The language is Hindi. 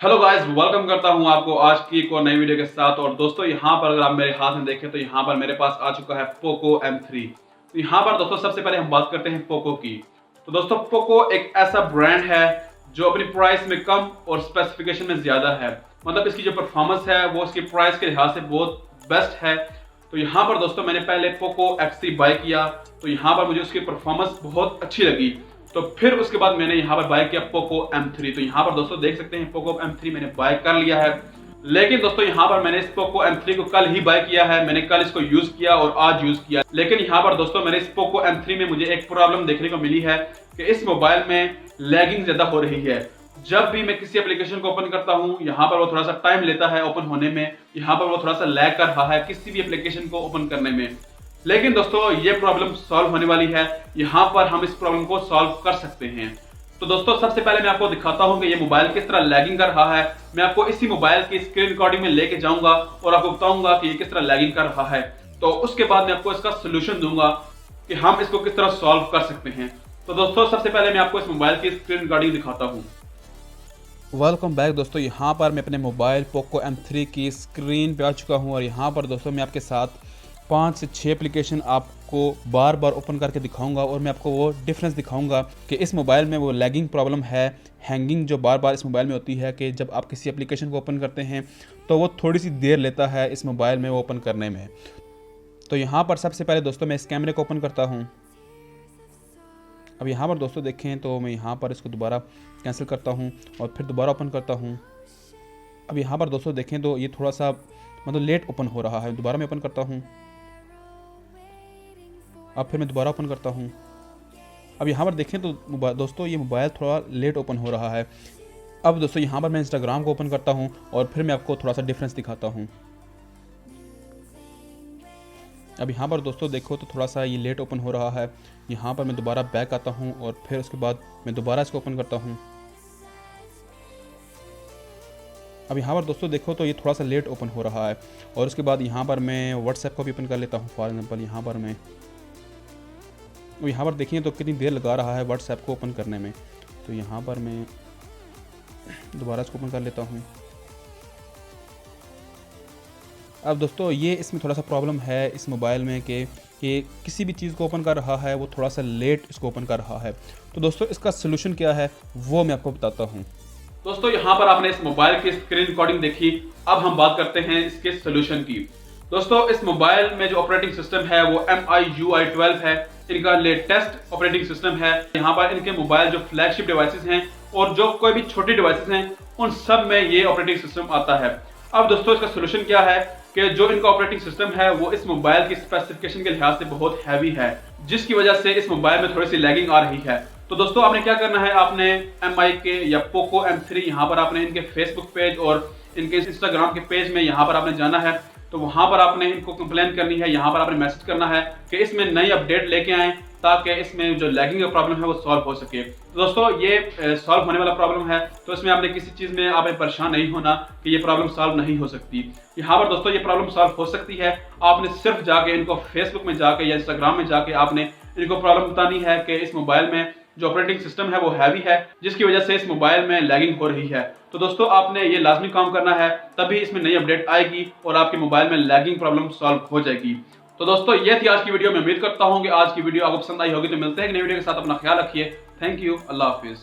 हेलो गाइस, वेलकम करता हूं आपको आज की एक और नई वीडियो के साथ। और दोस्तों यहां पर अगर आप मेरे हाथ में देखें तो यहां पर मेरे पास आ चुका है पोको M3। तो यहां पर दोस्तों सबसे पहले हम बात करते हैं पोको की। तो दोस्तों पोको एक ऐसा ब्रांड है जो अपनी प्राइस में कम और स्पेसिफिकेशन में ज़्यादा है। मतलब इसकी जो परफॉर्मेंस है वो इसकी प्राइस के लिहाज से बहुत बेस्ट है। तो यहाँ पर दोस्तों मैंने पहले पोको X3 बाय किया, तो यहाँ पर मुझे उसकी परफॉर्मेंस बहुत अच्छी लगी। तो फिर उसके बाद मैंने यहाँ पर बाय किया पोको M3। तो यहाँ पर दोस्तों देख सकते हैं पोको M3 मैंने बाय कर लिया है। लेकिन दोस्तों यहाँ पर मैंने इस पोको M3 को कल ही बाय किया है, मैंने कल इसको यूज किया और आज यूज किया। लेकिन यहाँ पर दोस्तों मेरे इस पोको M3 में मुझे एक प्रॉब्लम देखने को मिली है कि इस मोबाइल में लैगिंग ज्यादा हो रही है। जब भी मैं किसी एप्लीकेशन को ओपन करता हूँ यहाँ पर वो थोड़ा सा टाइम लेता है ओपन होने में, यहाँ पर वो थोड़ा सा लैग कर रहा है किसी भी एप्लीकेशन को ओपन करने में। लेकिन दोस्तों ये प्रॉब्लम सॉल्व होने वाली है, यहाँ पर हम इस प्रॉब्लम को सॉल्व कर सकते हैं। तो दोस्तों सबसे पहले मैं आपको दिखाता हूँ कि ये मोबाइल किस तरह लैगिंग कर रहा है। मैं आपको इसी मोबाइल की स्क्रीन रिकॉर्डिंग में लेके जाऊंगा और आपको बताऊंगा कि ये किस तरह लैगिंग कर रहा है। तो उसके बाद मैं आपको इसका सोल्यूशन दूंगा कि हम इसको किस तरह सॉल्व कर सकते हैं। तो दोस्तों सबसे पहले मैं आपको इस मोबाइल की स्क्रीन रिकॉर्डिंग दिखाता हूँ। वेलकम बैक दोस्तों, यहाँ पर मैं अपने मोबाइल पोको M3 की स्क्रीन पे आ चुका हूँ और यहाँ पर दोस्तों मैं आपके साथ 5 से 6 एप्लीकेशन आपको बार बार ओपन करके दिखाऊंगा और मैं आपको वो डिफरेंस दिखाऊंगा कि इस मोबाइल में वो लैगिंग प्रॉब्लम है, हैंगिंग जो बार बार इस मोबाइल में होती है कि जब आप किसी एप्लीकेशन को ओपन करते हैं तो वो थोड़ी सी देर लेता है इस मोबाइल में वो ओपन करने में। तो यहाँ पर सबसे पहले दोस्तों मैं इस कैमरे को ओपन करता हूँ। अब यहाँ पर दोस्तों देखें तो मैं यहाँ पर इसको दोबारा कैंसिल करता हूँ और फिर दोबारा ओपन करता हूँ। अब यहाँ पर दोस्तों देखें तो ये थोड़ा सा मतलब लेट ओपन हो रहा है। दोबारा मैं ओपन करता हूँ, अब फिर मैं दोबारा ओपन करता हूँ। अब यहाँ पर देखें तो दोस्तों ये मोबाइल थोड़ा लेट ओपन हो रहा है। अब दोस्तों यहाँ पर मैं इंस्टाग्राम को ओपन करता हूँ और फिर मैं आपको थोड़ा सा डिफरेंस दिखाता हूँ। अब यहाँ पर दोस्तों देखो तो थोड़ा सा ये लेट ओपन हो रहा है। यहाँ पर मैं दोबारा बैक आता हूँ और फिर उसके बाद मैं दोबारा इसको ओपन करता हूँ। अब यहाँ पर दोस्तों देखो तो ये थोड़ा सा लेट ओपन हो रहा है और उसके बाद यहाँ पर मैं व्हाट्सएप को भी ओपन कर लेता हूँ। फॉर एग्जांपल यहाँ पर देखिए तो कितनी देर लगा रहा है व्हाट्सएप को ओपन करने में। तो यहाँ पर मैं दोबारा इसको ओपन कर लेता हूँ। अब दोस्तों ये इसमें थोड़ा सा प्रॉब्लम है इस मोबाइल में कि किसी भी चीज़ को ओपन कर रहा है वो थोड़ा सा लेट इसको ओपन कर रहा है। तो दोस्तों इसका सोल्यूशन क्या है वो मैं आपको बताता हूँ। दोस्तों यहाँ पर आपने इस मोबाइल की स्क्रीन रिकॉर्डिंग देखी, अब हम बात करते हैं इसके सोल्यूशन की। दोस्तों इस मोबाइल में जो ऑपरेटिंग सिस्टम है वो MIUI 12 है, इनका लेटेस्ट ऑपरेटिंग सिस्टम है। यहाँ पर इनके मोबाइल जो फ्लैगशिप डिवाइसेस हैं और जो कोई भी छोटी डिवाइसेस हैं उन सब में ये ऑपरेटिंग सिस्टम आता है। अब दोस्तों इसका सोल्यूशन क्या है कि जो इनका ऑपरेटिंग सिस्टम है वो इस मोबाइल की स्पेसिफिकेशन के लिहाज से बहुत हैवी है, जिसकी वजह से इस मोबाइल में थोड़ी सी लैगिंग आ रही है। तो दोस्तों आपने क्या करना है, आपने MI के या पोको M3 यहाँ पर आपने इनके फेसबुक पेज और इनके इंस्टाग्राम के पेज में यहाँ पर आपने जाना है। तो वहाँ पर आपने इनको कंप्लेन करनी है, यहाँ पर आपने मैसेज करना है कि इसमें नई अपडेट लेके आएँ ताकि इसमें जो लैगिंग का प्रॉब्लम है वो सॉल्व हो सके। तो दोस्तों ये सॉल्व होने वाला प्रॉब्लम है, तो इसमें आपने किसी चीज़ में आपने परेशान नहीं होना कि ये प्रॉब्लम सॉल्व नहीं हो सकती। यहाँ पर दोस्तों ये प्रॉब्लम सॉल्व हो सकती है। आपने सिर्फ जाके इनको फेसबुक में जाके या इंस्टाग्राम में जाके आपने इनको प्रॉब्लम बतानी है कि इस मोबाइल में जो ऑपरेटिंग सिस्टम है वो हैवी है, जिसकी वजह से इस मोबाइल में लैगिंग हो रही है। तो दोस्तों आपने ये लाजमी काम करना है, तभी इसमें नई अपडेट आएगी और आपके मोबाइल में लैगिंग प्रॉब्लम सॉल्व हो जाएगी। तो दोस्तों ये थी आज की वीडियो। मैं उम्मीद करता हूँ कि आज की वीडियो आपको पसंद आई होगी। तो मिलते हैं एक नई वीडियो के साथ, अपना ख्याल रखिए। Thank you, Allah Hafiz.